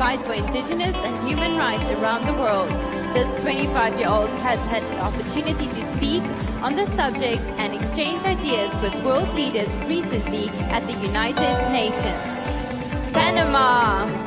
fight for indigenous and human rights around the world. This 25-year-old has had the opportunity to speak on the subject and exchange ideas with world leaders recently at the United Nations. Panama!